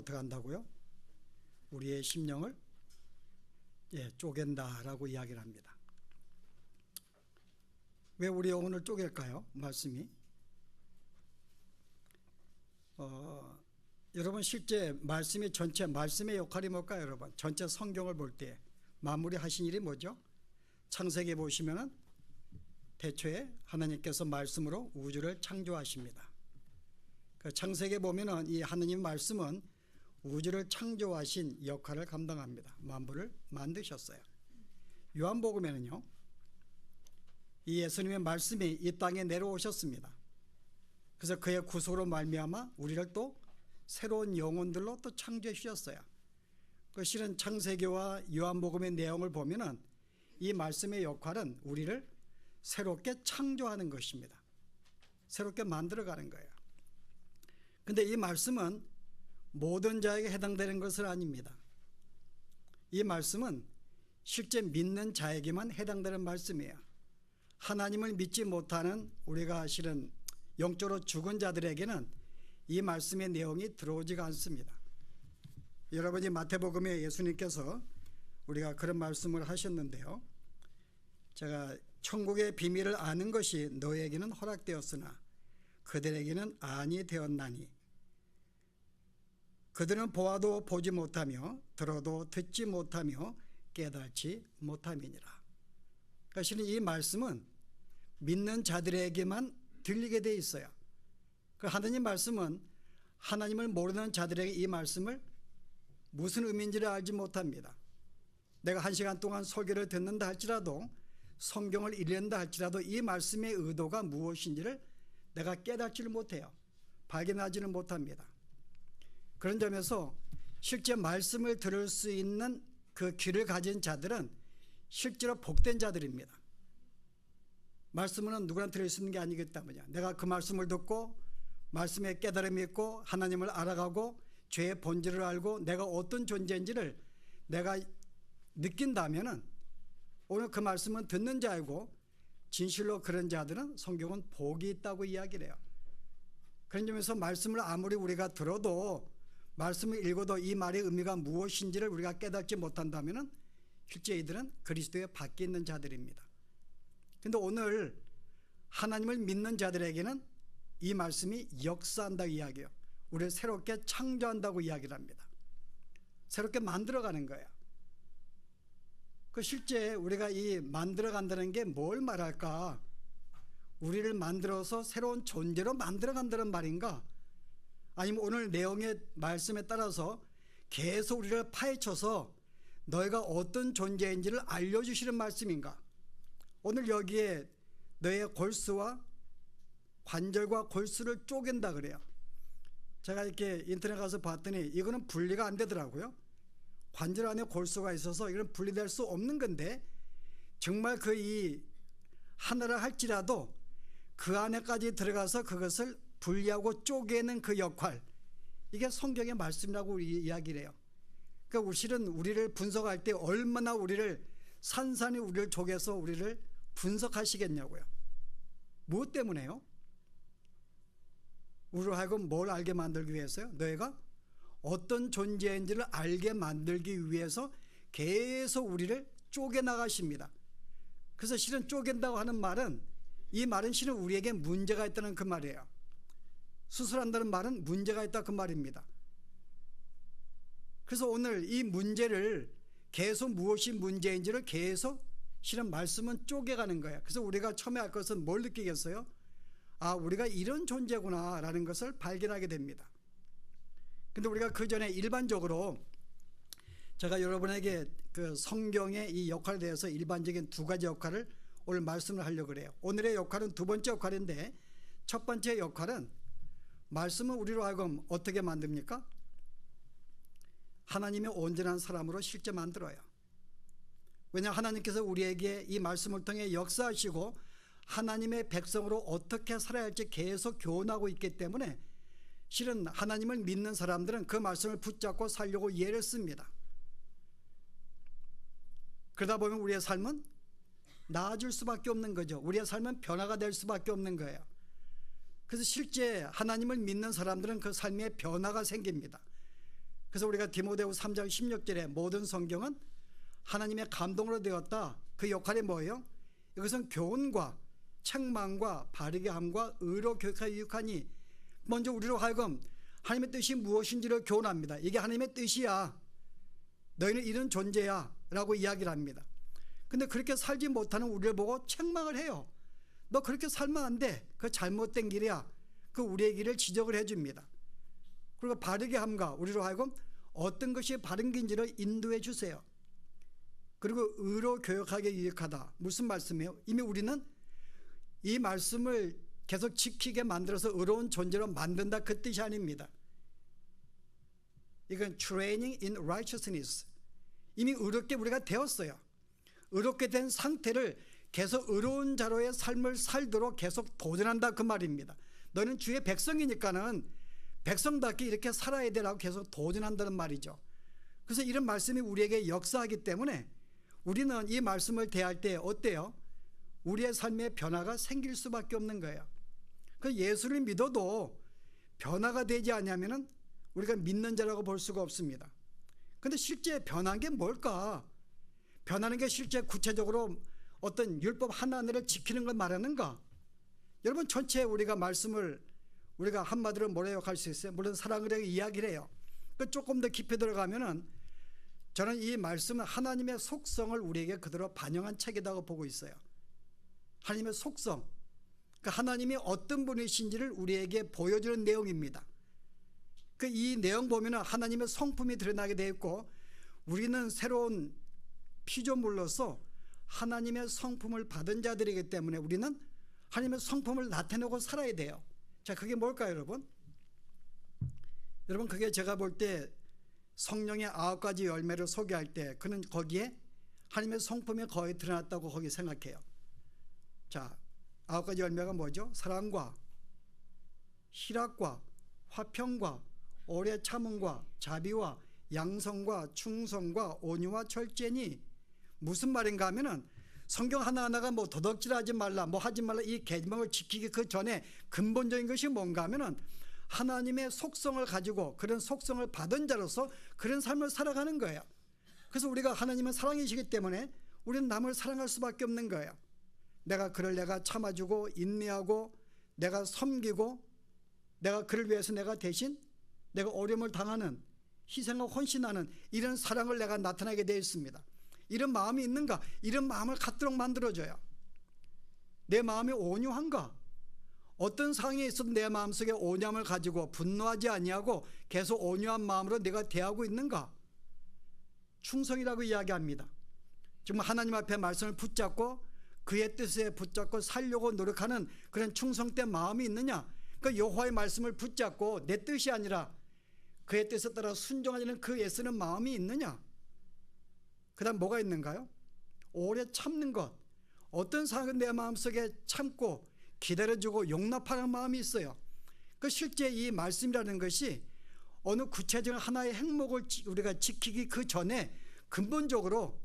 어떻게 한다고요? 우리의 심령을 쪼갠다라고 이야기를 합니다. 왜 우리 영혼을 쪼갤까요? 말씀이 여러분 실제 말씀의 전체 말씀의 역할이 뭘까요? 여러분 전체 성경을 볼 때 마무리하신 일이 뭐죠? 창세기에 보시면은 태초에 하나님께서 말씀으로 우주를 창조하십니다. 그 창세기에 보면은 이 하느님 말씀은 우주를 창조하신 역할을 감당합니다. 만물을 만드셨어요. 요한복음에는요, 이 예수님의 말씀이 이 땅에 내려오셨습니다. 그래서 그의 구속으로 말미암아 우리를 또 새로운 영혼들로 또 창조해 주셨어요. 그 실은 창세기와 요한복음의 내용을 보면은 이 말씀의 역할은 우리를 새롭게 창조하는 것입니다. 새롭게 만들어가는 거예요. 근데 이 말씀은 모든 자에게 해당되는 것은 아닙니다. 이 말씀은 실제 믿는 자에게만 해당되는 말씀이에요. 하나님을 믿지 못하는 우리가 실은 영적으로 죽은 자들에게는 이 말씀의 내용이 들어오지가 않습니다. 여러분이 마태복음에 예수님께서 우리가 그런 말씀을 하셨는데요, 제가 천국의 비밀을 아는 것이 너에게는 허락되었으나 그들에게는 아니 되었나니 그들은 보아도 보지 못하며 들어도 듣지 못하며 깨닫지 못함이니라. 그러니까 실은 이 말씀은 믿는 자들에게만 들리게 돼 있어요. 그 하나님 말씀은 하나님을 모르는 자들에게 이 말씀을 무슨 의미인지를 알지 못합니다. 내가 1시간 동안 설교를 듣는다 할지라도 성경을 읽는다 할지라도 이 말씀의 의도가 무엇인지를 내가 깨닫지를 못해요. 발견하지는 못합니다. 그런 점에서 실제 말씀을 들을 수 있는 그 귀를 가진 자들은 실제로 복된 자들입니다. 말씀은 누구나 들을 수 있는 게 아니기 때문이야. 내가 그 말씀을 듣고 말씀의 깨달음이 있고 하나님을 알아가고 죄의 본질을 알고 내가 어떤 존재인지를 내가 느낀다면은 오늘 그 말씀은 듣는 자이고 진실로 그런 자들은 성경은 복이 있다고 이야기를 해요. 그런 점에서 말씀을 아무리 우리가 들어도 말씀을 읽어도 이 말의 의미가 무엇인지를 우리가 깨닫지 못한다면은 실제 이들은 그리스도의 밖에 있는 자들입니다. 근데 오늘 하나님을 믿는 자들에게는 이 말씀이 역사한다고 이야기해요. 우리를 새롭게 창조한다고 이야기를 합니다. 새롭게 만들어가는 거예요. 그 실제 우리가 이 만들어간다는 게 뭘 말할까? 우리를 만들어서 새로운 존재로 만들어간다는 말인가? 아니면 오늘 내용의 말씀에 따라서 계속 우리를 파헤쳐서 너희가 어떤 존재인지를 알려주시는 말씀인가? 오늘 여기에 너의 골수와 관절과 골수를 쪼갠다 그래요. 제가 이렇게 인터넷 가서 봤더니 이거는 분리가 안 되더라고요. 관절 안에 골수가 있어서 이건 분리될 수 없는 건데 정말 그 이 하나를 할지라도 그 안에까지 들어가서 그것을 분리하고 쪼개는 그 역할, 이게 성경의 말씀이라고 이야기를 해요. 그러니까 실은 우리를 분석할 때 얼마나 우리를 산산이 우리를 쪼개서 우리를 분석하시겠냐고요. 무엇 때문에요? 우리로 하여금 뭘 알게 만들기 위해서요? 너희가 어떤 존재인지를 알게 만들기 위해서 계속 우리를 쪼개나가십니다. 그래서 실은 쪼갠다고 하는 말은, 이 말은 실은 우리에게 문제가 있다는 그 말이에요. 수술한다는 말은 문제가 있다 그 말입니다. 그래서 오늘 이 문제를 계속 무엇이 문제인지를 계속 실은 말씀은 쪼개가는 거예요. 그래서 우리가 처음에 할 것은 뭘 느끼겠어요? 아, 우리가 이런 존재구나 라는 것을 발견하게 됩니다. 근데 우리가 그 전에 일반적으로 제가 여러분에게 그 성경의 이 역할에 대해서 일반적인 두 가지 역할을 오늘 말씀을 하려고 그래요. 오늘의 역할은 두 번째 역할인데, 첫 번째 역할은 말씀은 우리로 하여금 어떻게 만듭니까? 하나님의 온전한 사람으로 실제 만들어요. 왜냐하면 하나님께서 우리에게 이 말씀을 통해 역사하시고 하나님의 백성으로 어떻게 살아야 할지 계속 교훈하고 있기 때문에 실은 하나님을 믿는 사람들은 그 말씀을 붙잡고 살려고 예를 씁니다. 그러다 보면 우리의 삶은 나아질 수밖에 없는 거죠. 우리의 삶은 변화가 될 수밖에 없는 거예요. 그래서 실제 하나님을 믿는 사람들은 그 삶에 변화가 생깁니다. 그래서 우리가 디모데후서 3장 16절에 모든 성경은 하나님의 감동으로 되었다. 그 역할이 뭐예요? 이것은 교훈과 책망과 바르게 함과 의로 교육하여 유익하니, 먼저 우리로 하여금 하나님의 뜻이 무엇인지를 교훈합니다. 이게 하나님의 뜻이야, 너희는 이런 존재야 라고 이야기를 합니다. 근데 그렇게 살지 못하는 우리를 보고 책망을 해요. 너 그렇게 살면 안 돼, 그 잘못된 길이야. 그 우리의 길을 지적을 해줍니다. 그리고 바르게 함과 우리로 하여금 어떤 것이 바른 길인지를 인도해 주세요. 그리고 의로 교육하게 유익하다. 무슨 말씀이에요? 이미 우리는 이 말씀을 계속 지키게 만들어서 의로운 존재로 만든다, 그 뜻이 아닙니다. 이건 training in righteousness. 이미 의롭게 우리가 되었어요. 의롭게 된 상태를 계속 의로운 자로의 삶을 살도록 계속 도전한다, 그 말입니다. 너는 주의 백성이니까는 백성답게 이렇게 살아야 되라고 계속 도전한다는 말이죠. 그래서 이런 말씀이 우리에게 역사하기 때문에 우리는 이 말씀을 대할 때 어때요? 우리의 삶에 변화가 생길 수밖에 없는 거예요. 그 예수를 믿어도 변화가 되지 않으면 우리가 믿는 자라고 볼 수가 없습니다. 그런데 실제 변한 게 뭘까? 변하는 게 실제 구체적으로 어떤 율법 하나하나를 지키는 걸 말하는가? 여러분, 전체 우리가 말씀을 우리가 한마디로 뭐라 욕할 수 있어요? 물론 사랑을 이야기를 해요. 조금 더 깊이 들어가면은 저는 이 말씀은 하나님의 속성을 우리에게 그대로 반영한 책이라고 보고 있어요. 하나님의 속성, 하나님이 어떤 분이신지를 우리에게 보여주는 내용입니다. 이 내용 보면은 하나님의 성품이 드러나게 되어 있고, 우리는 새로운 피조물로서 하나님의 성품을 받은 자들이기 때문에 우리는 하나님의 성품을 나타내고 살아야 돼요. 자, 그게 뭘까요, 여러분? 여러분, 그게 제가 볼 때 성령의 9가지 열매를 소개할 때 그는 거기에 하나님의 성품이 거의 드러났다고 거기 생각해요. 자, 9가지 열매가 뭐죠? 사랑과 희락과 화평과 오래 참음과 자비와 양성과 충성과 온유와 절제니, 무슨 말인가 하면은 성경 하나하나가 뭐 도덕질하지 말라, 뭐 하지 말라, 이 계명을 지키기 그 전에 근본적인 것이 뭔가 하면은 하나님의 속성을 가지고 그런 속성을 받은 자로서 그런 삶을 살아가는 거예요. 그래서 우리가 하나님은 사랑이시기 때문에 우리는 남을 사랑할 수밖에 없는 거예요. 내가 참아주고 인내하고 내가 섬기고 내가 그를 위해서 내가 대신 내가 어려움을 당하는, 희생하고 헌신하는 이런 사랑을 내가 나타나게 되어 있습니다. 이런 마음이 있는가? 이런 마음을 갖도록 만들어줘요. 내 마음이 온유한가? 어떤 상황에 있어도 내 마음속에 온유함을 가지고 분노하지 아니하고 계속 온유한 마음으로 내가 대하고 있는가? 충성이라고 이야기합니다. 정말 하나님 앞에 말씀을 붙잡고 그의 뜻에 붙잡고 살려고 노력하는 그런 충성된 마음이 있느냐? 여호와의 말씀을 붙잡고 내 뜻이 아니라 그의 뜻에 따라 순종하려는 그 애쓰는 마음이 있느냐? 그 다음 뭐가 있는가요? 오래 참는 것. 어떤 상황은 내 마음속에 참고 기다려주고 용납하는 마음이 있어요. 실제 이 말씀이라는 것이 어느 구체적인 하나의 행목을 우리가 지키기 그 전에 근본적으로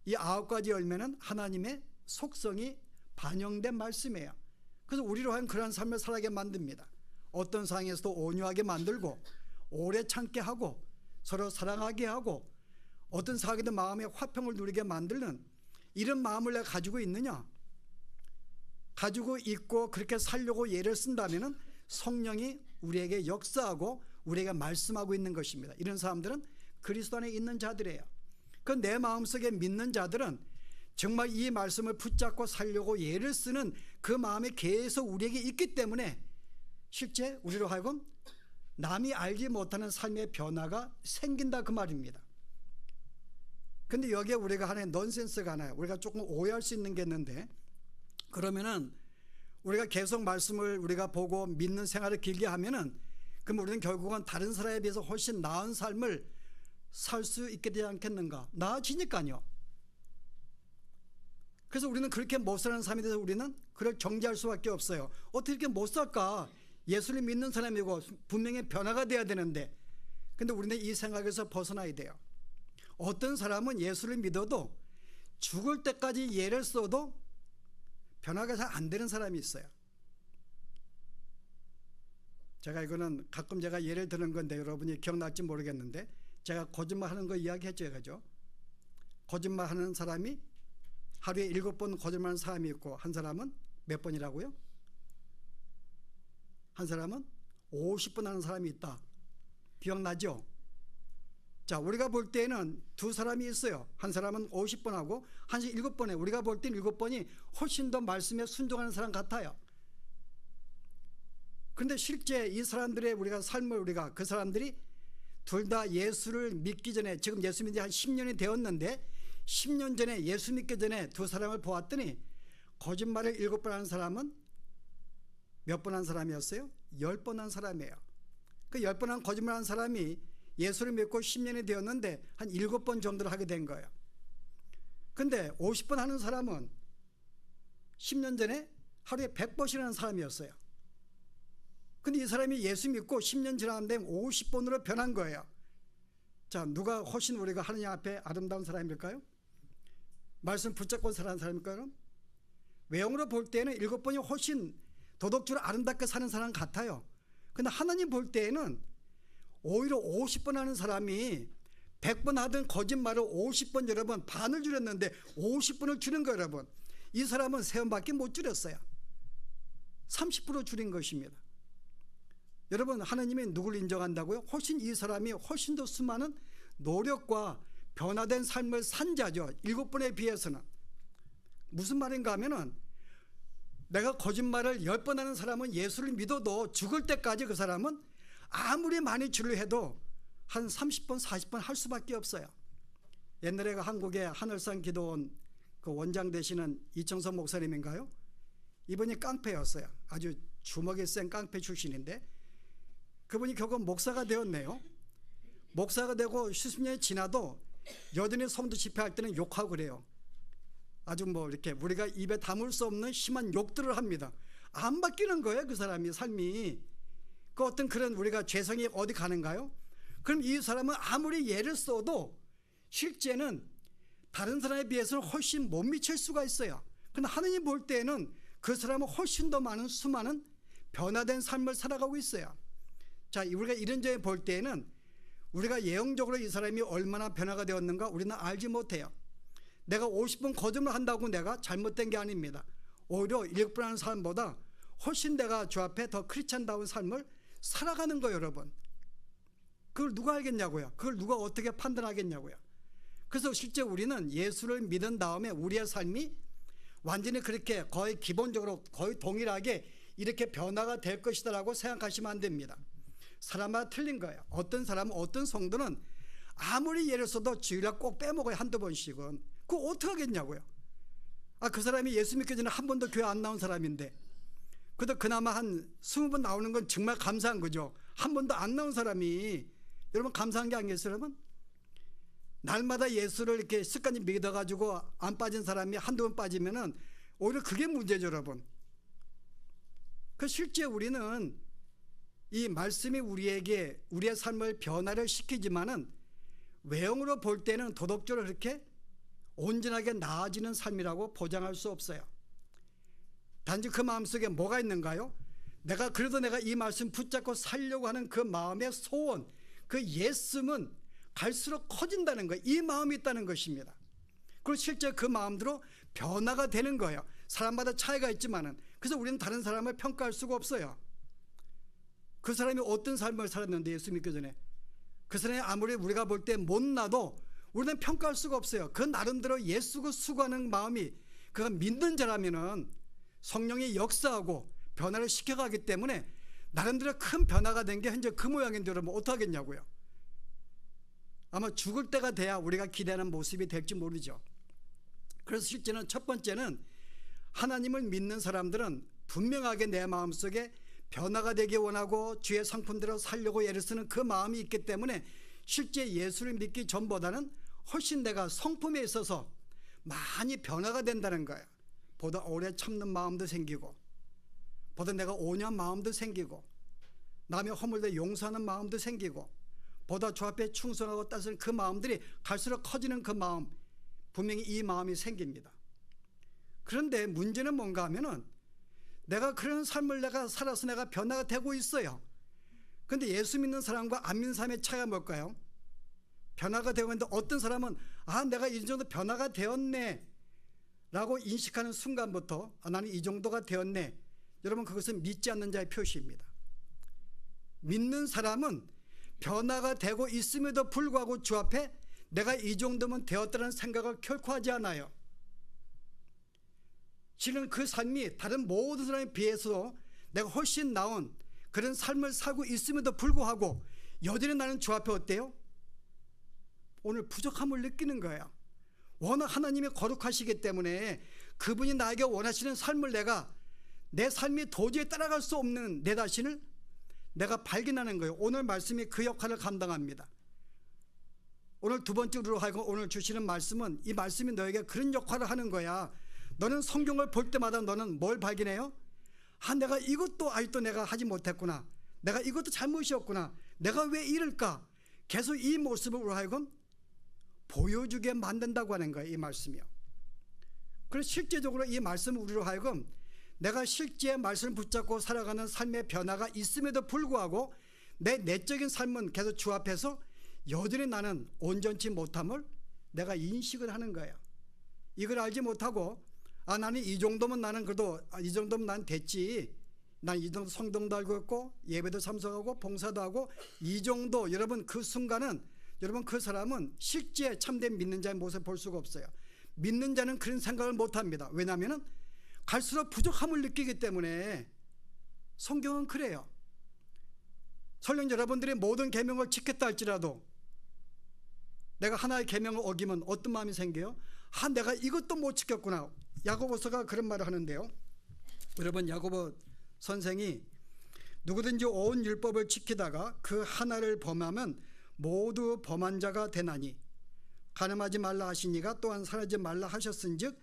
이 9가지 열매는 하나님의 속성이 반영된 말씀이에요. 그래서 우리로 하여금 그러한 삶을 살아가게 만듭니다. 어떤 상황에서도 온유하게 만들고 오래 참게 하고 서로 사랑하게 하고 어떤 상황에도 마음의 화평을 누리게 만드는 이런 마음을 내가 가지고 있느냐? 가지고 있고 그렇게 살려고 예를 쓴다면 성령이 우리에게 역사하고 우리에게 말씀하고 있는 것입니다. 이런 사람들은 그리스도 안에 있는 자들이에요. 내 마음속에 믿는 자들은 정말 이 말씀을 붙잡고 살려고 예를 쓰는 그 마음이 계속 우리에게 있기 때문에 실제 우리로 하여금 남이 알지 못하는 삶의 변화가 생긴다, 그 말입니다. 근데 여기에 우리가 하나의 넌센스가 하나요. 우리가 조금 오해할 수 있는 게 있는데, 그러면은 우리가 계속 말씀을 우리가 보고 믿는 생활을 길게 하면은 그럼 우리는 결국은 다른 사람에 비해서 훨씬 나은 삶을 살 수 있게 되지 않겠는가? 나아지니까요. 그래서 우리는 그렇게 못 사는 삶에 대해서 우리는 그걸 정죄할 수밖에 없어요. 어떻게 이렇게 못 살까? 예수를 믿는 사람이고 분명히 변화가 돼야 되는데, 근데 우리는 이 생각에서 벗어나야 돼요. 어떤 사람은 예수를 믿어도 죽을 때까지 예를 써도 변화가 잘 안 되는 사람이 있어요. 제가 이거는 가끔 제가 예를 드는 건데 여러분이 기억날지 모르겠는데 제가 거짓말하는 거 이야기했죠. 그죠? 거짓말하는 사람이 하루에 7번 거짓말하는 사람이 있고 한 사람은 몇 번이라고요? 한 사람은 50번 하는 사람이 있다. 기억나죠? 자, 우리가 볼 때는 두 사람이 있어요. 한 사람은 50번 하고 한 사람이 7번 해. 우리가 볼 때는 7번이 훨씬 더 말씀에 순종하는 사람 같아요. 그런데 실제 이 사람들의 우리가 삶을 우리가 그 사람들이 둘 다 예수를 믿기 전에 지금 예수 믿은 지 한 10년이 되었는데 10년 전에 예수 믿기 전에 두 사람을 보았더니 거짓말을 7번 하는 사람은 몇 번 한 사람이었어요? 10번 한 사람이에요. 그 10번 한 거짓말 한 사람이 예수를 믿고 10년이 되었는데 한 7번 정도를 하게 된 거예요. 근데 50번 하는 사람은 10년 전에 하루에 100번씩 하는 사람이었어요. 근데 이 사람이 예수 믿고 10년 지났는데 50번으로 변한 거예요. 자, 누가 훨씬 우리가 하느님 앞에 아름다운 사람일까요? 말씀 붙잡고 사는 사람일까요? 외형으로 볼 때는 7번이 훨씬 도덕적으로 아름답게 사는 사람 같아요. 근데 하나님 볼 때에는 오히려 50번 하는 사람이 100번 하던 거짓말을 50번 여러분 반을 줄였는데 50번을 줄인 거예요. 여러분 이 사람은 3번밖에 못 줄였어요. 30% 줄인 것입니다. 여러분 하나님이 누굴 인정한다고요? 훨씬 이 사람이 훨씬 더 수많은 노력과 변화된 삶을 산 자죠. 7번에 비해서는. 무슨 말인가 하면은 내가 거짓말을 10번 하는 사람은 예수를 믿어도 죽을 때까지 그 사람은 아무리 많이 줄을 해도 한 30번 40번 할 수밖에 없어요. 옛날에 한국의 하늘산 기도원 그 원장 되시는 이청섭 목사님인가요? 이분이 깡패였어요. 아주 주먹이 센 깡패 출신인데 그분이 결국 목사가 되었네요. 목사가 되고 수십 년이 지나도 여전히 성도 집회할 때는 욕하고 그래요. 아주 뭐 이렇게 우리가 입에 담을 수 없는 심한 욕들을 합니다. 안 바뀌는 거예요. 그 사람이 삶이. 그 어떤 그런 우리가 죄성이 어디 가는가요? 그럼 이 사람은 아무리 예를 써도 실제는 다른 사람에 비해서는 훨씬 못 미칠 수가 있어요. 그런데 하나님 볼 때는 그 사람은 훨씬 더 많은 수많은 변화된 삶을 살아가고 있어요. 자, 우리가 이런 점에 볼 때는 우리가 예형적으로 이 사람이 얼마나 변화가 되었는가 우리는 알지 못해요. 내가 50번 거짓말 한다고 내가 잘못된 게 아닙니다. 오히려 7번 하는 사람보다 훨씬 내가 주 앞에 더 크리스찬다운 삶을 살아가는 거예요. 여러분 그걸 누가 알겠냐고요? 그걸 누가 어떻게 판단하겠냐고요? 그래서 실제 우리는 예수를 믿은 다음에 우리의 삶이 완전히 그렇게 거의 기본적으로 거의 동일하게 이렇게 변화가 될 것이다 라고 생각하시면 안 됩니다. 사람마다 틀린 거예요. 어떤 사람은 어떤 성도는 아무리 예를 써도 주일날 꼭 빼먹어요. 한두 번씩은. 그거 어떻게 하겠냐고요? 그 사람이 예수 믿기 전에 한 번도 교회 안 나온 사람인데 그래도 그나마 한 20번 나오는 건 정말 감사한 거죠. 한 번도 안 나온 사람이 여러분 감사한 게 아니겠어요? 여러분 날마다 예수를 이렇게 습관이 믿어가지고 안 빠진 사람이 한두 번 빠지면은 오히려 그게 문제죠. 여러분 그 실제 우리는 이 말씀이 우리에게 우리의 삶을 변화를 시키지만은 외형으로 볼 때는 도덕적으로 그렇게 온전하게 나아지는 삶이라고 보장할 수 없어요. 단지 그 마음속에 뭐가 있는가요? 그래도 내가 이 말씀 붙잡고 살려고 하는 그 마음의 소원, 그 예씀은 갈수록 커진다는 거예요. 이 마음이 있다는 것입니다. 그리고 실제 그 마음대로 변화가 되는 거예요. 사람마다 차이가 있지만은. 그래서 우리는 다른 사람을 평가할 수가 없어요. 그 사람이 어떤 삶을 살았는데 예수 믿기 전에 그 사람이 아무리 우리가 볼 때 못나도 우리는 평가할 수가 없어요. 그 나름대로 예수고 수고하는 마음이 그가 믿는 자라면은 성령이 역사하고 변화를 시켜가기 때문에 나름대로 큰 변화가 된 게 현재 그 모양인데 여러분 어떡하겠냐고요. 아마 죽을 때가 돼야 우리가 기대하는 모습이 될지 모르죠. 그래서 실제는 첫 번째는 하나님을 믿는 사람들은 분명하게 내 마음속에 변화가 되기 원하고 주의 성품대로 살려고 애를 쓰는 그 마음이 있기 때문에 실제 예수를 믿기 전보다는 훨씬 내가 성품에 있어서 많이 변화가 된다는 거예요. 보다 오래 참는 마음도 생기고 보다 내가 온유한 마음도 생기고 남의 허물들 용서하는 마음도 생기고 보다 주 앞에 충성하고 따스는 그 마음들이 갈수록 커지는 그 마음 분명히 이 마음이 생깁니다. 그런데 문제는 뭔가 하면은 내가 그런 삶을 내가 살아서 내가 변화가 되고 있어요. 그런데 예수 믿는 사람과 안 믿는 사람의 차이가 뭘까요? 변화가 되고 있는데 어떤 사람은 내가 이 정도 변화가 되었네 라고 인식하는 순간부터 나는 이 정도가 되었네. 여러분, 그것은 믿지 않는 자의 표시입니다. 믿는 사람은 변화가 되고 있음에도 불구하고 주 앞에 내가 이 정도면 되었다는 생각을 결코 하지 않아요. 실은 그 삶이 다른 모든 사람에 비해서 내가 훨씬 나은 그런 삶을 살고 있음에도 불구하고 여전히 나는 주 앞에 어때요? 오늘 부족함을 느끼는 거예요. 워낙 하나님이 거룩하시기 때문에 그분이 나에게 원하시는 삶을 내 삶이 도저히 따라갈 수 없는 내 자신을 내가 발견하는 거예요. 오늘 말씀이 그 역할을 감당합니다. 오늘 두 번째로 하고 오늘 주시는 말씀은 이 말씀이 너에게 그런 역할을 하는 거야. 너는 성경을 볼 때마다 너는 뭘 발견해요? 내가 이것도 아직도 내가 하지 못했구나. 내가 이것도 잘못이었구나. 내가 왜 이럴까? 계속 이 모습을 하여금 보여주게 만든다고 하는 거예요. 이 말씀이요. 그래서 실제적으로 이 말씀을 우리로 하여금 내가 실제 말씀을 붙잡고 살아가는 삶의 변화가 있음에도 불구하고 내 내적인 삶은 계속 주 앞에서 여전히 나는 온전치 못함을 내가 인식을 하는 거예요. 이걸 알지 못하고 나는 이 정도면 나는 그래도 이 정도면 난 됐지. 난 이 정도 성경도 알고 있고 예배도 참석하고 봉사도 하고 이 정도. 여러분, 그 순간은 여러분 그 사람은 실제 참된 믿는 자의 모습을 볼 수가 없어요. 믿는 자는 그런 생각을 못합니다. 왜냐하면 갈수록 부족함을 느끼기 때문에. 성경은 그래요. 설령 여러분들이 모든 계명을 지켰다 할지라도 내가 하나의 계명을 어기면 어떤 마음이 생겨요? 내가 이것도 못 지켰구나. 야고보서가 그런 말을 하는데요. 여러분, 야고보 선생이 누구든지 온 율법을 지키다가 그 하나를 범하면 모두 범한 자가 되나니 간음하지 말라 하시니가 또한 살하지 말라 하셨은즉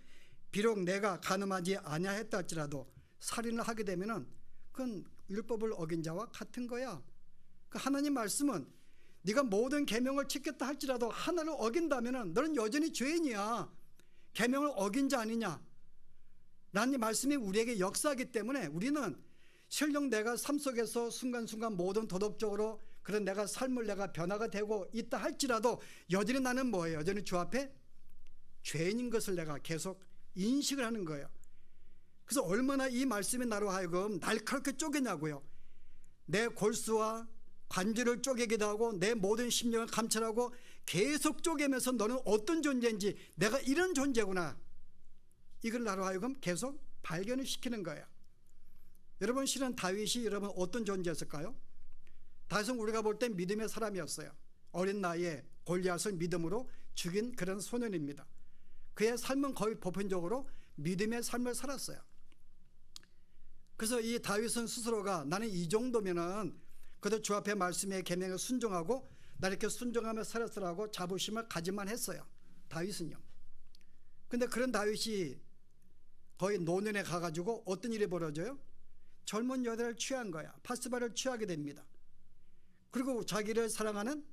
비록 내가 간음하지 아니하였다 할지라도 살인을 하게 되면은 그건 율법을 어긴 자와 같은 거야. 그 하나님 말씀은 네가 모든 계명을 지켰다 할지라도 하나를 어긴다면은 너는 여전히 죄인이야. 계명을 어긴 자 아니냐 라는 이 말씀이 우리에게 역사하기 때문에 우리는 설령 내가 삶 속에서 순간순간 모든 도덕적으로 그런 내가 삶을 내가 변화가 되고 있다 할지라도 여전히 나는 뭐예요? 여전히 주 앞에 죄인인 것을 내가 계속 인식을 하는 거예요. 그래서 얼마나 이 말씀이 나로 하여금 날카롭게 쪼개냐고요. 내 골수와 관절을 쪼개기도 하고 내 모든 심령을 감찰하고 계속 쪼개면서 너는 어떤 존재인지 내가 이런 존재구나. 이걸 나로 하여금 계속 발견을 시키는 거예요. 여러분, 실은 다윗이 여러분 어떤 존재였을까요? 다윗은 우리가 볼 땐 믿음의 사람이었어요. 어린 나이에 골리앗을 믿음으로 죽인 그런 소년입니다. 그의 삶은 거의 보편적으로 믿음의 삶을 살았어요. 그래서 이 다윗은 스스로가 나는 이 정도면은 그래도 주 앞에 말씀의 계명에 순종하고 나 이렇게 순종하며 살았으라고 자부심을 가지만 했어요. 다윗은요. 근데 그런 다윗이 거의 노년에 가가지고 어떤 일이 벌어져요? 젊은 여자를 취한 거야. 바스바를 취하게 됩니다. 그리고 자기를 사랑하는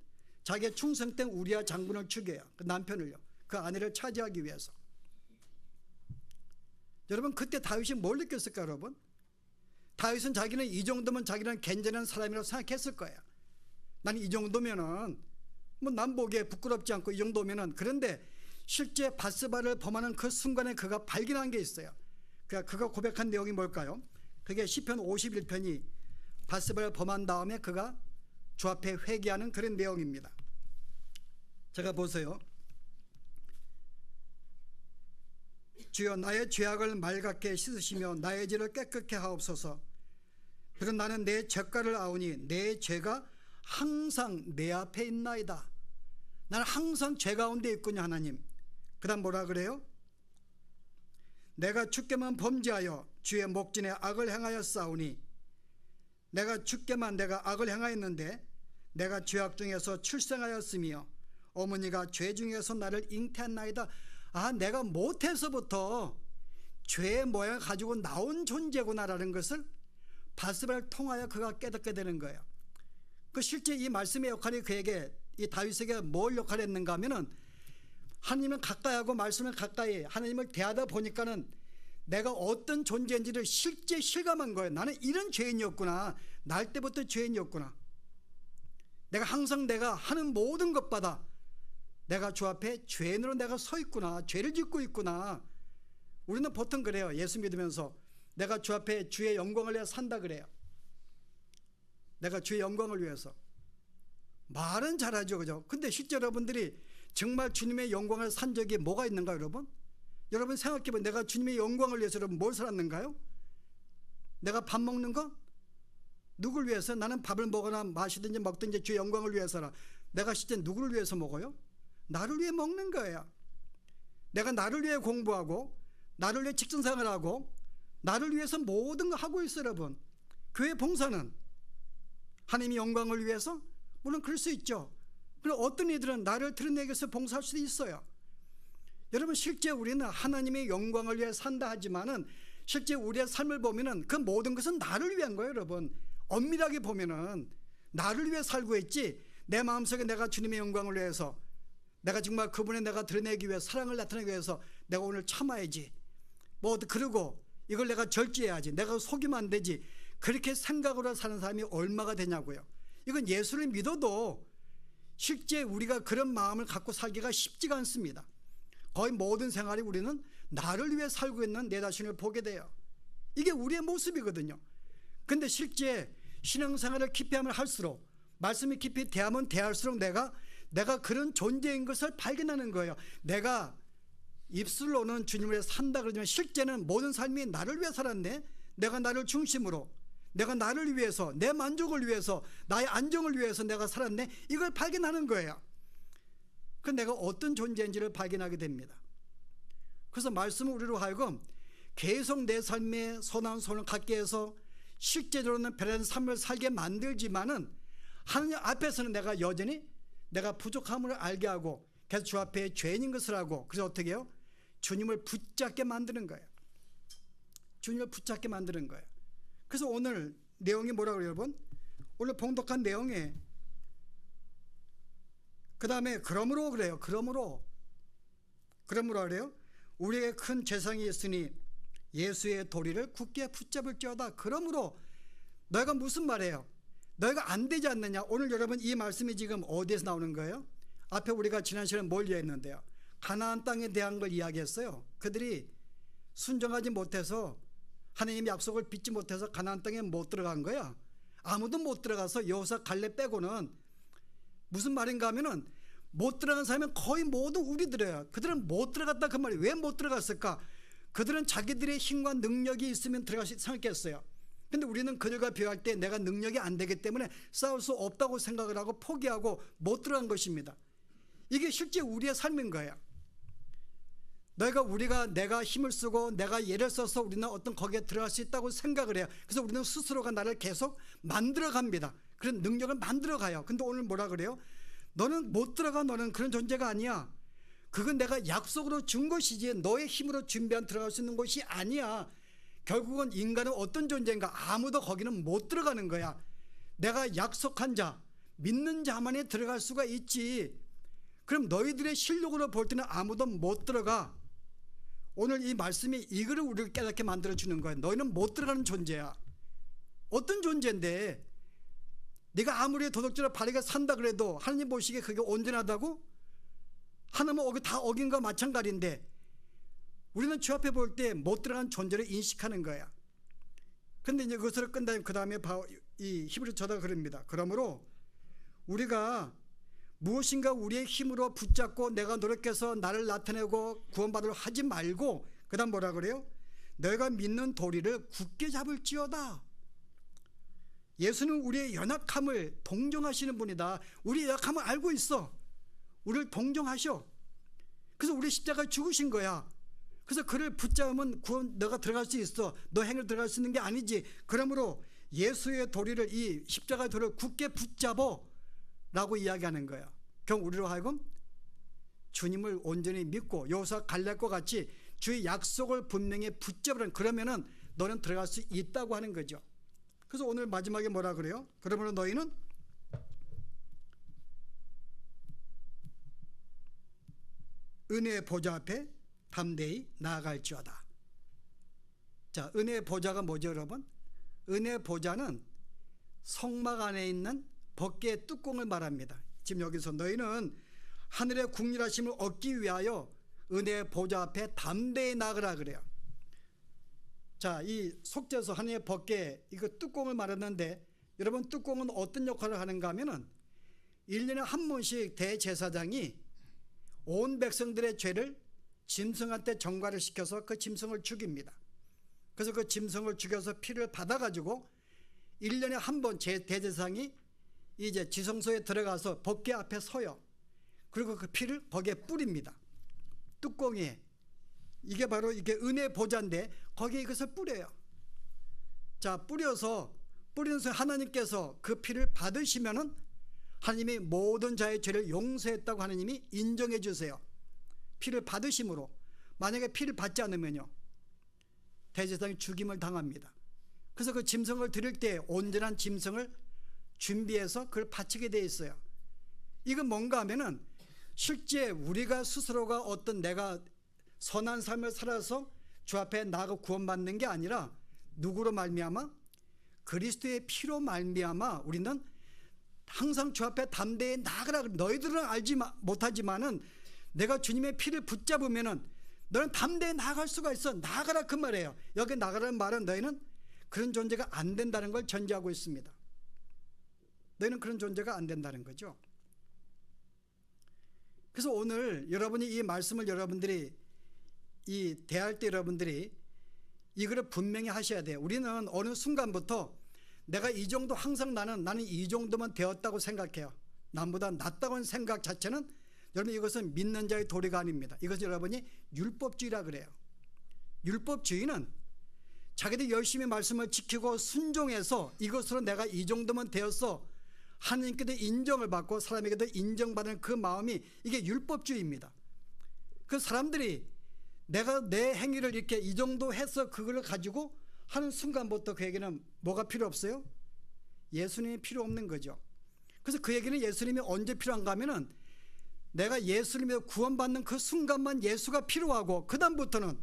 자기의 충성된 우리아 장군을 죽여요. 그 남편을요. 그 아내를 차지하기 위해서. 여러분, 그때 다윗이 뭘 느꼈을까 여러분? 다윗은 자기는 이 정도면 자기는 괜찮은 사람이라고 생각했을 거예요. 난 이 정도면은 남 보기에 부끄럽지 않고 이 정도면은. 그런데 실제 바스바를 범하는 그 순간에 그가 발견한 게 있어요. 그가 고백한 내용이 뭘까요? 그게 시편 51편이 바스바를 범한 다음에 그가 주 앞에 회개하는 그런 내용입니다. 제가 보세요. 주여 나의 죄악을 맑게 씻으시며 나의 죄를 깨끗게 하옵소서. 그런 나는 내 죄가를 아오니 내 죄가 항상 내 앞에 있나이다. 나는 항상 죄 가운데 있군요 하나님. 그 다음 뭐라 그래요? 내가 주께만 범죄하여 주의 목전에 악을 행하여 싸우니 내가 주께만 내가 악을 행하였는데 내가 죄악 중에서 출생하였으며 어머니가 죄 중에서 나를 잉태한나이다. 내가 못해서부터 죄의 모양을 가지고 나온 존재구나라는 것을 바스바를 통하여 그가 깨닫게 되는 거예요. 그 실제 이 말씀의 역할이 그에게 이 다윗에게 뭘 역할을 했는가 하면은 하나님을 가까이 하고 말씀을 가까이 하나님을 대하다 보니까는 내가 어떤 존재인지를 실제 실감한 거예요. 나는 이런 죄인이었구나. 날 때부터 죄인이었구나. 내가 항상 내가 하는 모든 것마다 내가 주 앞에 죄인으로 내가 서 있구나, 죄를 짓고 있구나. 우리는 보통 그래요. 예수 믿으면서 내가 주 앞에 주의 영광을 위해 산다 그래요. 내가 주의 영광을 위해서. 말은 잘하죠, 그죠? 근데 실제 여러분들이 정말 주님의 영광을 산 적이 뭐가 있는가요, 여러분? 여러분 생각해보면 내가 주님의 영광을 위해서 여러분 뭘 살았는가요? 내가 밥 먹는 거? 누굴 위해서? 나는 밥을 먹거나 마시든지 먹든지 주의 영광을 위해서라. 내가 실제 누구를 위해서 먹어요? 나를 위해 먹는 거예요. 내가 나를 위해 공부하고 나를 위해 직장생활하고 나를 위해서 모든 거 하고 있어요, 여러분. 교회 봉사는 하나님의 영광을 위해서? 물론 그럴 수 있죠. 그럼 어떤 이들은 나를 드러내기 위해서 봉사할 수도 있어요. 여러분 실제 우리는 하나님의 영광을 위해 산다 하지만은 실제 우리의 삶을 보면은 그 모든 것은 나를 위한 거예요, 여러분. 엄밀하게 보면은 나를 위해 살고 있지, 내 마음속에 내가 주님의 영광을 위해서, 내가 정말 그분의 내가 드러내기 위해 사랑을 나타내기 위해서 내가 오늘 참아야지, 뭐 그러고 이걸 내가 절제해야지, 내가 속이면 안 되지, 그렇게 생각으로 사는 사람이 얼마가 되냐고요. 이건 예수를 믿어도 실제 우리가 그런 마음을 갖고 살기가 쉽지가 않습니다. 거의 모든 생활이 우리는 나를 위해 살고 있는 내 자신을 보게 돼요. 이게 우리의 모습이거든요. 근데 실제 신앙생활을 깊이 하면 할수록, 말씀이 깊이 대하면 대할수록 내가 그런 존재인 것을 발견하는 거예요. 내가 입술로는 주님을 위해 산다 그러지만 실제는 모든 삶이 나를 위해 살았네. 내가 나를 중심으로, 내가 나를 위해서, 내 만족을 위해서, 나의 안정을 위해서 내가 살았네. 이걸 발견하는 거예요. 그 내가 어떤 존재인지를 발견하게 됩니다. 그래서 말씀은 우리로 하여금 계속 내 삶에 선한 손을 갖게 해서 실제로는 변한 삶을 살게 만들지만은 하나님 앞에서는 내가 여전히 내가 부족함을 알게 하고 계속 주 앞에 죄인인 것을 하고, 그래서 어떻게 해요? 주님을 붙잡게 만드는 거예요. 주님을 붙잡게 만드는 거예요. 그래서 오늘 내용이 뭐라고 그래요, 여러분? 오늘 봉독한 내용에 그 다음에 그러므로 그래요. 그러므로 그래요. 우리에게 큰 죄상이 있으니 예수의 도리를 굳게 붙잡을지어다. 그러므로 너희가 무슨 말이에요? 너희가 안 되지 않느냐? 오늘 여러분 이 말씀이 지금 어디에서 나오는 거예요? 앞에 우리가 지난 시간에 뭘 이야기했는데요? 가나안 땅에 대한 걸 이야기했어요. 그들이 순종하지 못해서 하나님의 약속을 믿지 못해서 가나안 땅에 못 들어간 거야. 아무도 못 들어가서 여호수아 갈렙 빼고는 무슨 말인가 하면은 못 들어간 사람은 거의 모두 우리들이에요. 그들은 못 들어갔다 그 말이 왜 못 들어갔을까? 그들은 자기들의 힘과 능력이 있으면 들어갈 수 생각했어요. 근데 우리는 그들과 비교할 때 내가 능력이 안 되기 때문에 싸울 수 없다고 생각을 하고 포기하고 못 들어간 것입니다. 이게 실제 우리의 삶인 거예요. 우리가 내가 힘을 쓰고 내가 예를 써서 우리는 어떤 거기에 들어갈 수 있다고 생각을 해요. 그래서 우리는 스스로가 나를 계속 만들어 갑니다. 그런 능력을 만들어 가요. 근데 오늘 뭐라 그래요? 너는 못 들어가. 너는 그런 존재가 아니야. 그건 내가 약속으로 준 것이지 너의 힘으로 준비한 들어갈 수 있는 것이 아니야. 결국은 인간은 어떤 존재인가? 아무도 거기는 못 들어가는 거야. 내가 약속한 자, 믿는 자만이 들어갈 수가 있지. 그럼 너희들의 실력으로 볼 때는 아무도 못 들어가. 오늘 이 말씀이 이거를 우리를 깨닫게 만들어주는 거야. 너희는 못 들어가는 존재야. 어떤 존재인데 네가 아무리 도덕적으로 바르게 산다 그래도 하나님 보시기에 그게 온전하다고? 하나님은 다 어긴 거 마찬가지인데 우리는 주 앞에 볼 때 못 들어간 존재를 인식하는 거야. 근데 이제 그것을 끝나면 그 다음에 이 히브리서가 그럽니다. 그러므로 우리가 무엇인가 우리의 힘으로 붙잡고 내가 노력해서 나를 나타내고 구원받으려 하지 말고 그 다음 뭐라 그래요? 너희가 믿는 도리를 굳게 잡을지어다. 예수는 우리의 연약함을 동정하시는 분이다. 우리의 연약함을 알고 있어. 우리를 동정하셔. 그래서 우리 십자가에 죽으신 거야. 그래서 그를 붙잡으면 구원 너가 들어갈 수 있어. 너 행을 들어갈 수 있는 게 아니지. 그러므로 예수의 도리를, 이 십자가의 도리를 굳게 붙잡어 라고 이야기하는 거야. 결국 우리로 하여금 주님을 온전히 믿고 여호수아 갈렙과 같이 주의 약속을 분명히 붙잡으라는, 그러면은 너는 들어갈 수 있다고 하는 거죠. 그래서 오늘 마지막에 뭐라 그래요? 그러므로 너희는 은혜의 보좌 앞에 담대히 나아갈지어다. 자, 은혜의 보좌가 뭐죠, 여러분? 은혜의 보좌는 성막 안에 있는 법궤의 뚜껑을 말합니다. 지금 여기서 너희는 하늘의 국률하심을 얻기 위하여 은혜의 보좌 앞에 담대히 나가라 그래요. 자, 이 속죄서 하늘의 법궤 이거 뚜껑을 말했는데 여러분 뚜껑은 어떤 역할을 하는가 하면은 1년에 한 번씩 대제사장이 온 백성들의 죄를 짐승한테 전가를 시켜서 그 짐승을 죽입니다. 그래서 그 짐승을 죽여서 피를 받아가지고 1년에 한 번 대제사장이 이제 지성소에 들어가서 법궤 앞에 서요. 그리고 그 피를 거기에 뿌립니다. 뚜껑에. 이게 바로 이게 은혜 보좌인데 거기에 이것을 뿌려요. 자, 뿌려서 하나님께서 그 피를 받으시면은 하나님이 모든 자의 죄를 용서했다고 하나님이 인정해 주세요. 피를 받으심으로. 만약에 피를 받지 않으면요 대제사장이 죽임을 당합니다. 그래서 그 짐승을 드릴 때 온전한 짐승을 준비해서 그걸 바치게 돼 있어요. 이건 뭔가 하면은 실제 우리가 스스로가 어떤 내가 선한 삶을 살아서 주 앞에 나아가 구원받는 게 아니라 누구로 말미암아? 그리스도의 피로 말미암아 우리는 항상 주 앞에 담대히 나아가라. 너희들은 알지 못하지만은 내가 주님의 피를 붙잡으면은 너는 담대히 나아갈 수가 있어. 나아가라 그 말이에요. 여기 나가라는 말은 너희는 그런 존재가 안 된다는 걸 전제하고 있습니다. 너희는 그런 존재가 안 된다는 거죠. 그래서 오늘 여러분이 이 말씀을 여러분들이 이 대할 때 여러분들이 이거를 분명히 하셔야 돼요. 우리는 어느 순간부터 내가 이 정도 항상 나는 이 정도만 되었다고 생각해요. 남보다 낫다고 하는 생각 자체는 여러분 이것은 믿는 자의 도리가 아닙니다. 이것을 여러분이 율법주의라 그래요. 율법주의는 자기들이 열심히 말씀을 지키고 순종해서 이것으로 내가 이 정도면 되었어 하나님께도 인정을 받고 사람에게도 인정받는 그 마음이 이게 율법주의입니다. 그 사람들이 내가 내 행위를 이렇게 이 정도 해서 그걸 가지고 하는 순간부터 그에게는 뭐가 필요 없어요? 예수님이 필요 없는 거죠. 그래서 그에게는 예수님이 언제 필요한가 하면은 내가 예수님에 구원받는 그 순간만 예수가 필요하고 그 다음부터는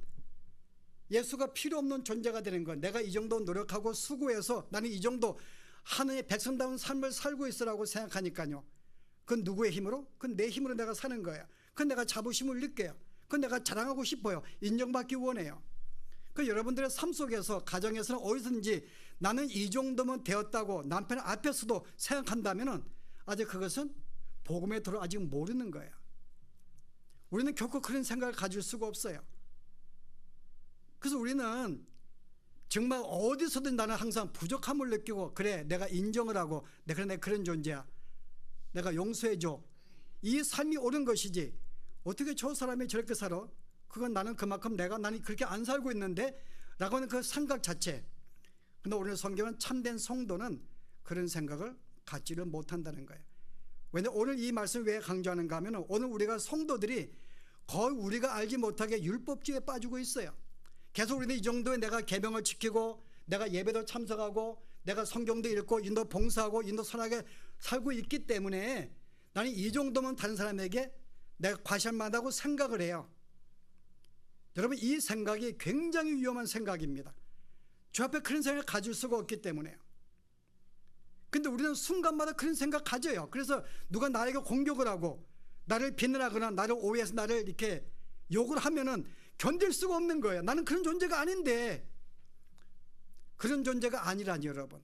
예수가 필요 없는 존재가 되는 거예요. 내가 이 정도 노력하고 수고해서 나는 이 정도 하나님의 백성다운 삶을 살고 있으라고 생각하니까요. 그건 누구의 힘으로? 그건 내 힘으로 내가 사는 거예요. 그건 내가 자부심을 느껴요. 그건 내가 자랑하고 싶어요. 인정받기 원해요. 그 여러분들의 삶 속에서 가정에서는 어디든지 나는 이 정도면 되었다고 남편 앞에서도 생각한다면은 아직 그것은 복음의 도를 아직 모르는 거예요. 우리는 결코 그런 생각을 가질 수가 없어요. 그래서 우리는 정말 어디서든 나는 항상 부족함을 느끼고 그래 내가 인정을 하고 내가 그런 존재야. 내가 용서해줘. 이 삶이 옳은 것이지 어떻게 저 사람이 저렇게 살아? 그건 나는 그만큼 나는 그렇게 안 살고 있는데 라고 하는 그 생각 자체. 근데 오늘 성경은 참된 성도는 그런 생각을 갖지를 못한다는 거예요. 왜냐하면 오늘 이 말씀을 왜 강조하는가 하면 오늘 우리가 성도들이 거의 우리가 알지 못하게 율법주의에 빠지고 있어요. 계속 우리는 이 정도에 내가 계명을 지키고 내가 예배도 참석하고 내가 성경도 읽고 인도 봉사하고 인도 선하게 살고 있기 때문에 나는 이 정도면 다른 사람에게 내가 과시할만하다고 생각을 해요. 여러분 이 생각이 굉장히 위험한 생각입니다. 주 앞에 그런 생각을 가질 수가 없기 때문에요. 근데 우리는 순간마다 그런 생각 가져요. 그래서 누가 나에게 공격을 하고 나를 비난하거나 나를 오해해서 나를 이렇게 욕을 하면은 견딜 수가 없는 거예요. 나는 그런 존재가 아닌데. 그런 존재가 아니라니 여러분.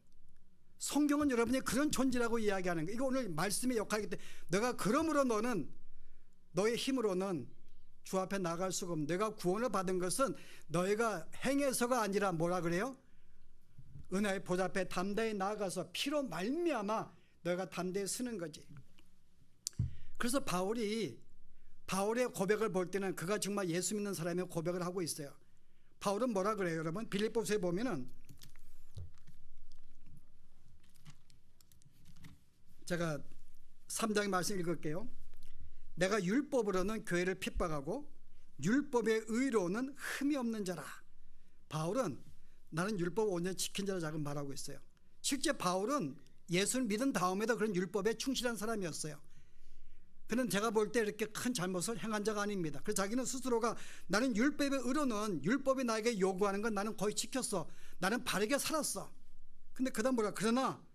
성경은 여러분이 그런 존재라고 이야기하는 거예요. 이거 오늘 말씀의 역할이기 때문에 내가 그러므로 너는 너의 힘으로는 주 앞에 나갈 수가 없는 내가 구원을 받은 것은 너희가 행해서가 아니라 뭐라 그래요? 은혜의 보좌 앞에 담대히 나아가서 피로 말미암아 너희가 담대히 쓰는 거지. 그래서 바울의 고백을 볼 때는 그가 정말 예수 믿는 사람의 고백을 하고 있어요. 바울은 뭐라 그래요 여러분? 빌립보서에 보면은 제가 3장의 말씀 읽을게요. 내가 율법으로는 교회를 핍박하고 율법의 의로는 흠이 없는 자라. 바울은 나는 율법을 온전히 지킨 자라고 말하고 있어요. 실제 바울은 예수를 믿은 다음에도 그런 율법에 충실한 사람이었어요. 그는 제가 볼 때 이렇게 큰 잘못을 행한 자가 아닙니다. 그래서 자기는 스스로가 나는 율법의 의로는 율법이 나에게 요구하는 건 나는 거의 지켰어. 나는 바르게 살았어. 근데 그다음 뭐라 그러나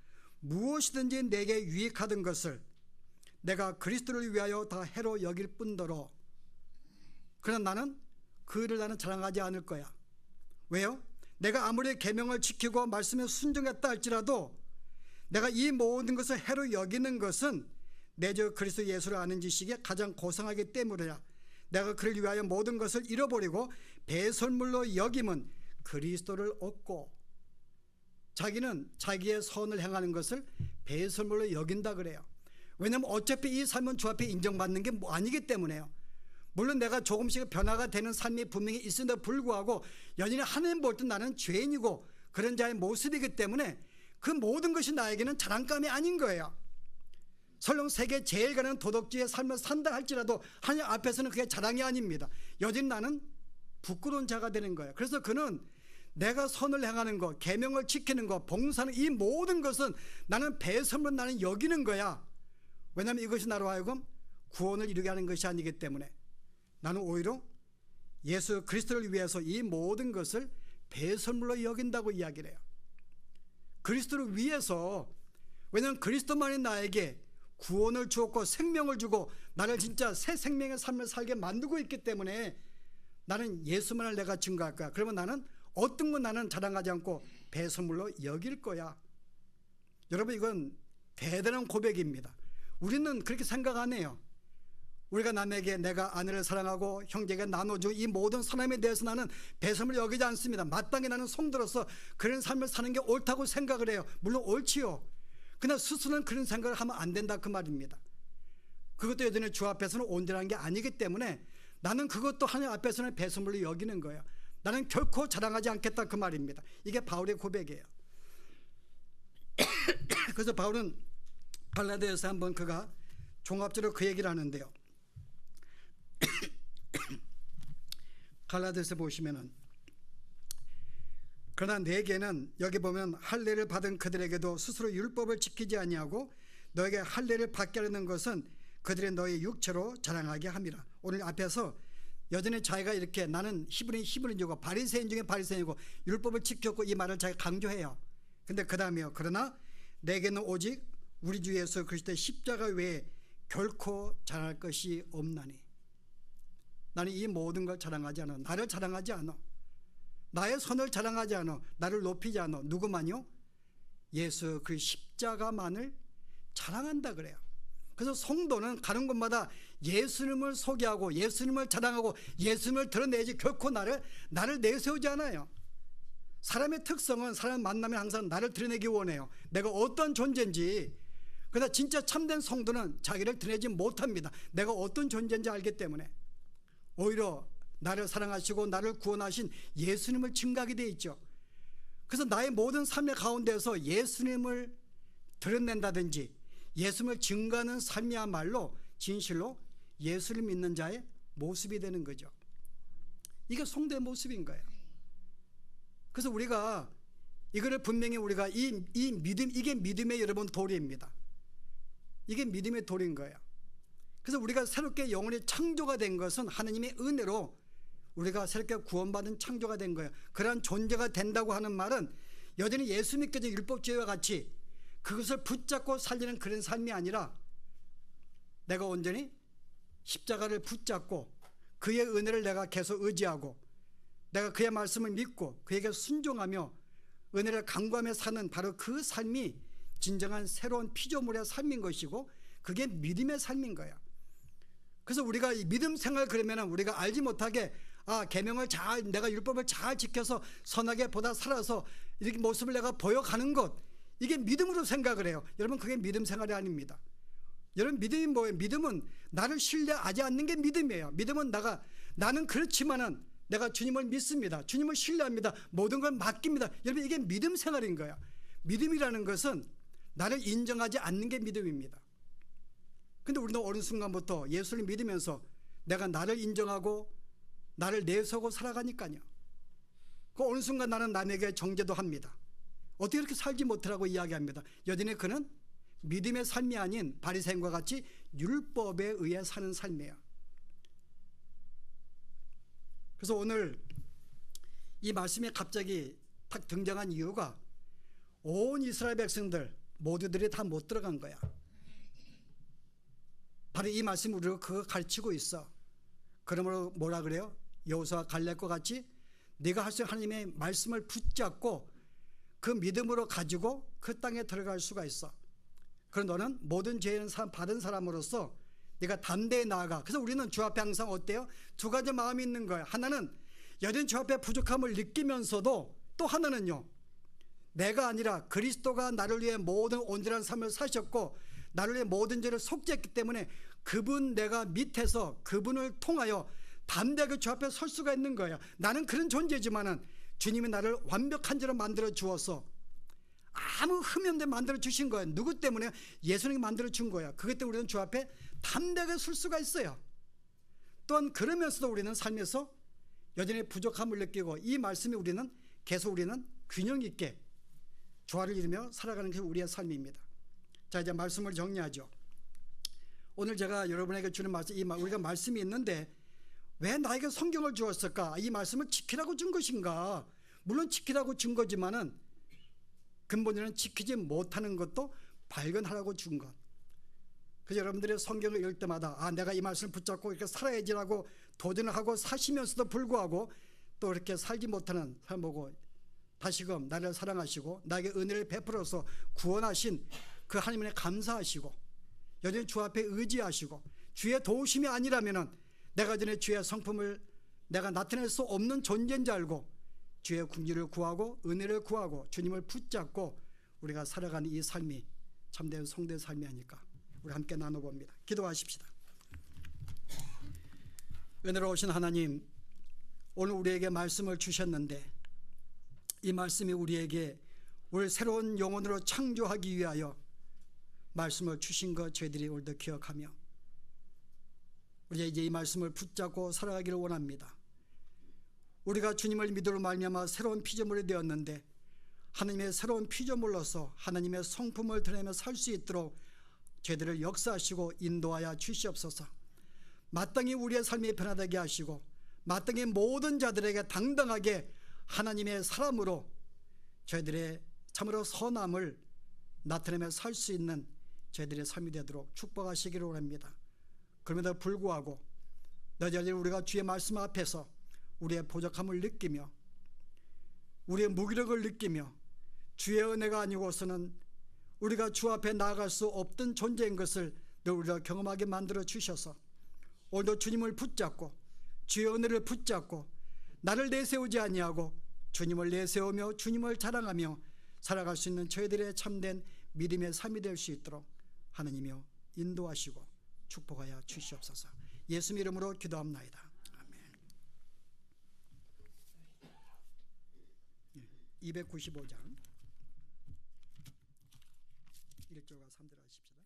무엇이든지 내게 유익하던 것을 내가 그리스도를 위하여 다 해로 여길 뿐더러 그러나 나는 그 일을 나는 자랑하지 않을 거야. 왜요? 내가 아무리 계명을 지키고 말씀에 순종했다 할지라도 내가 이 모든 것을 해로 여기는 것은 내 주 그리스도 예수를 아는 지식에 가장 고상하기 때문이라. 내가 그를 위하여 모든 것을 잃어버리고 배설물로 여김은 그리스도를 얻고, 자기는 자기의 선을 행하는 것을 배설물로 여긴다 그래요. 왜냐하면 어차피 이 삶은 주 앞에 인정받는 게 아니기 때문에요. 물론 내가 조금씩 변화가 되는 삶이 분명히 있음에도 불구하고 여전히 하나님 볼 때 나는 죄인이고 그런 자의 모습이기 때문에 그 모든 것이 나에게는 자랑감이 아닌 거예요. 설령 세계 제일 가는 도덕주의 삶을 산다 할지라도 하나님 앞에서는 그게 자랑이 아닙니다. 여전히 나는 부끄러운 자가 되는 거예요. 그래서 그는 내가 선을 행하는 것, 계명을 지키는 것, 봉사하는 이 모든 것은 나는 배설물로 나는 여기는 거야. 왜냐하면 이것이 나로 하여금 구원을 이루게 하는 것이 아니기 때문에 나는 오히려 예수 그리스도를 위해서 이 모든 것을 배설물로 여긴다고 이야기를 해요. 그리스도를 위해서, 왜냐하면 그리스도만이 나에게 구원을 주었고 생명을 주고 나를 진짜 새 생명의 삶을 살게 만들고 있기 때문에 나는 예수만을 내가 증거할 거야. 그러면 나는 어떤 건 나는 자랑하지 않고 배설물로 여길 거야. 여러분, 이건 대단한 고백입니다. 우리는 그렇게 생각 안 해요. 우리가 남에게 내가 아내를 사랑하고 형제에게 나눠주고 이 모든 사람에 대해서 나는 배설물 여기지 않습니다. 마땅히 나는 성도로서 그런 삶을 사는 게 옳다고 생각을 해요. 물론 옳지요. 그러나 스스로는 그런 생각을 하면 안 된다 그 말입니다. 그것도 여전히 주 앞에서는 온전한 게 아니기 때문에 나는 그것도 하나님 앞에서는 배설물로 여기는 거예요. 나는 결코 자랑하지 않겠다 그 말입니다. 이게 바울의 고백이에요. 그래서 바울은 갈라디아서에 한번 그가 종합적으로 그 얘기를 하는데요. 갈라디아서 보시면은, 그러나 내게는, 여기 보면 할례를 받은 그들에게도 스스로 율법을 지키지 아니하고 너에게 할례를 받게 하려는 것은 그들의 너의 육체로 자랑하게 함이라. 오늘 앞에서 여전히 자기가 이렇게 나는 히브리인이고 바리새인 중에 바리새인이고 율법을 지켰고 이 말을 자기가 강조해요. 근데 그 다음에요. 그러나 내게는 오직 우리 주 예수 그리스도의 십자가 외에 결코 자랑할 것이 없나니. 나는 이 모든 걸 자랑하지 않아. 나를 자랑하지 않아. 나의 선을 자랑하지 않아. 나를 높이지 않아. 누구만요? 예수 그 십자가만을 자랑한다 그래요. 그래서 성도는 가는 곳마다 예수님을 소개하고 예수님을 자랑하고 예수님을 드러내지 결코 나를 내세우지 않아요. 사람의 특성은 사람 만나면 항상 나를 드러내기 원해요. 내가 어떤 존재인지. 그러나 진짜 참된 성도는 자기를 드러내지 못합니다. 내가 어떤 존재인지 알기 때문에. 오히려 나를 사랑하시고 나를 구원하신 예수님을 증거하게 되어 있죠. 그래서 나의 모든 삶의 가운데서 예수님을 드러낸다든지 예수님을 증거하는 삶이야말로 진실로 예수를 믿는 자의 모습이 되는 거죠. 이게 성도의 모습인 거예요. 그래서 우리가 이거를 분명히 우리가 이 믿음, 이게 믿음의 여러분 도리입니다. 이게 믿음의 도리인 거예요. 그래서 우리가 새롭게 영원히 창조가 된 것은 하나님의 은혜로 우리가 새롭게 구원받은 창조가 된 거예요. 그러한 존재가 된다고 하는 말은 여전히 예수 믿게 된 율법주의와 같이 그것을 붙잡고 살리는 그런 삶이 아니라 내가 온전히 십자가를 붙잡고 그의 은혜를 내가 계속 의지하고 내가 그의 말씀을 믿고 그에게 순종하며 은혜를 강구하며 사는 바로 그 삶이 진정한 새로운 피조물의 삶인 것이고 그게 믿음의 삶인 거예요. 그래서 우리가 이 믿음 생활 그러면 우리가 알지 못하게 계명을 잘, 내가 율법을 잘 지켜서 선하게 보다 살아서 이렇게 모습을 내가 보여가는 것, 이게 믿음으로 생각을 해요. 여러분, 그게 믿음 생활이 아닙니다. 여러분, 믿음이 뭐예요? 믿음은 나를 신뢰하지 않는 게 믿음이에요. 믿음은 나는 그렇지만은 내가 주님을 믿습니다. 주님을 신뢰합니다. 모든 걸 맡깁니다. 여러분, 이게 믿음 생활인 거야. 믿음이라는 것은 나를 인정하지 않는 게 믿음입니다. 근데 우리는 어느 순간부터 예수를 믿으면서 내가 나를 인정하고 나를 내세우고 살아가니까요. 그 어느 순간 나는 남에게 정죄도 합니다. 어떻게 이렇게 살지 못하라고 이야기합니다. 여전히 그는 믿음의 삶이 아닌 바리새인과 같이 율법에 의해 사는 삶이에요. 그래서 오늘 이 말씀이 갑자기 탁 등장한 이유가 온 이스라엘 백성들 모두들이 다 못 들어간 거야. 바로 이 말씀이 우리를 그거 가르치고 있어. 그러므로 뭐라 그래요? 여호수아 갈렙과 같이 네가 할 수 있는 하나님의 말씀을 붙잡고 그 믿음으로 가지고 그 땅에 들어갈 수가 있어. 그럼 너는 모든 죄는 바른 사람으로서 네가 담대히 나아가. 그래서 우리는 주 앞에 항상 어때요? 두 가지 마음이 있는 거예요. 하나는 여전히 주 앞에 부족함을 느끼면서도, 또 하나는요, 내가 아니라 그리스도가 나를 위해 모든 온전한 삶을 사셨고 나를 위해 모든 죄를 속죄했기 때문에 그분 내가 밑에서 그분을 통하여 담대하게 주 앞에 설 수가 있는 거예요. 나는 그런 존재지만은 주님이 나를 완벽한 자로 만들어 주어서 아무 흠이 없는데 만들어 주신 거예요. 누구 때문에? 예수님이 만들어 준 거예요. 그것 때문에 우리는 주 앞에 담대하게 설 수가 있어요. 또한 그러면서도 우리는 삶에서 여전히 부족함을 느끼고, 이 말씀이 우리는 계속 우리는 균형 있게 조화를 이루며 살아가는 게 우리의 삶입니다. 자, 이제 말씀을 정리하죠. 오늘 제가 여러분에게 주는 말씀, 우리가 말씀이 있는데 왜 나에게 성경을 주었을까? 이 말씀을 지키라고 준 것인가? 물론 지키라고 준 거지만은 근본에는 지키지 못하는 것도 발견하라고 준 것. 그래서 여러분들이 성경을 읽을 때마다 내가 이 말씀을 붙잡고 이렇게 살아야지라고 도전을 하고 사시면서도 불구하고 또 이렇게 살지 못하는 삶 보고 다시금 나를 사랑하시고 나에게 은혜를 베풀어서 구원하신 그 하나님에 감사하시고 여전히 주 앞에 의지하시고 주의 도우심이 아니라면은 내가 전에 주의 성품을 내가 나타낼 수 없는 존재인 줄 알고 주의 궁지를 구하고 은혜를 구하고 주님을 붙잡고 우리가 살아가는 이 삶이 참된 성도의 삶이 아닐까. 우리 함께 나눠봅니다. 기도하십시다. 은혜로우신 하나님, 오늘 우리에게 말씀을 주셨는데 이 말씀이 우리에게 우리 새로운 영혼으로 창조하기 위하여 말씀을 주신 것 저희들이 오늘도 기억하며 우리가 이제 이 말씀을 붙잡고 살아가기를 원합니다. 우리가 주님을 믿음으로 말미암아 새로운 피조물이 되었는데 하나님의 새로운 피조물로서 하나님의 성품을 드러내며 살 수 있도록 저희들을 역사하시고 인도하여 주시옵소서. 마땅히 우리의 삶이 변화되게 하시고 마땅히 모든 자들에게 당당하게 하나님의 사람으로 저희들의 참으로 선함을 나타내며 살 수 있는 저희들의 삶이 되도록 축복하시기를 원합니다. 그럼에도 불구하고 여전히 우리가 주의 말씀 앞에서 우리의 부족함을 느끼며 우리의 무기력을 느끼며 주의 은혜가 아니고서는 우리가 주 앞에 나아갈 수 없던 존재인 것을 늘 우리가 경험하게 만들어 주셔서 오늘도 주님을 붙잡고 주의 은혜를 붙잡고 나를 내세우지 아니하고 주님을 내세우며 주님을 자랑하며 살아갈 수 있는 저희들의 참된 믿음의 삶이 될 수 있도록 하나님이여 인도하시고 축복하여 주시옵소서. 예수 이름으로 기도합나이다. 아멘. 295장 1절과 3절 하십시다.